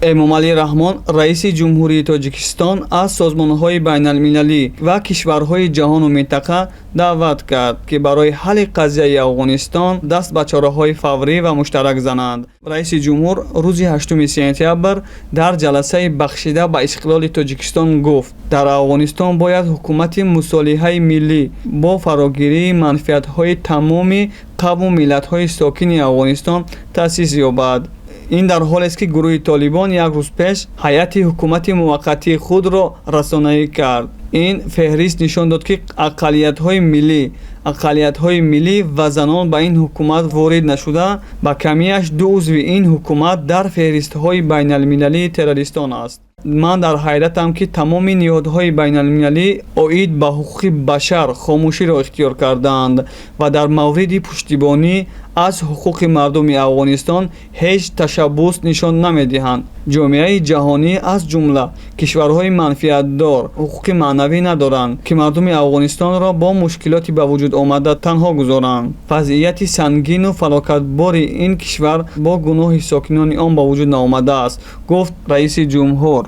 эмомалӣ раҳмон раиси ҷумҳурии тоҷикистон аз созмонҳои байналмилалӣ ва кишварҳои ҷаҳону минтақа даъват кард ки барои ҳалли қазияи афғонистон даст ба чораҳои фаврӣ ва муштарак зананд. раиси ҷумҳур рӯзи 8 сентябр дар ҷаласаи бахшида ба истиқлоли тоҷикистон гуфт: дар афғонистон бояд ҳукумати мусолиҳаи миллӣ бо фарогирии манфиатҳои тамоми қавму миллатҳои сокини афғонистон таъсис ёбад. ин дар ҳолест ки гурӯҳи «Толибон» як рӯз пеш ҳайати ҳукумати муваққатии худро расонавӣ кард. ин феҳрист нишон дод ки ақалиятҳои миллӣ ва занон ба ин ҳукумат ворид нашуда, ба камиаш 2 узви ин ҳукумат дар феҳристҳои байналмилалии террористон аст. ман дар ҳайратам ки тамоми ниҳодҳои байналмилалӣ оид ба ҳуқуқи башар хомӯширо ихтиёр кардаанд ва дар мавриди пуштибонӣ аз ҳуқуқи мардуми афғонистон ҳеҷ ташаббус нишон намедиҳанд. ҷомеаи ҷаҳонӣ аз ҷумла кишварҳои манфиатдор ҳуқуқи маънавӣ надоранд ки мардуми афғонистонро бо мушкилоти ба вуҷуд омада танҳо гузоранд. вазъияти сангину фалокатбори ин кишвар бо гуноҳи сокинони он ба вуҷуд наомадааст, гуфт раиси ҷумҳур.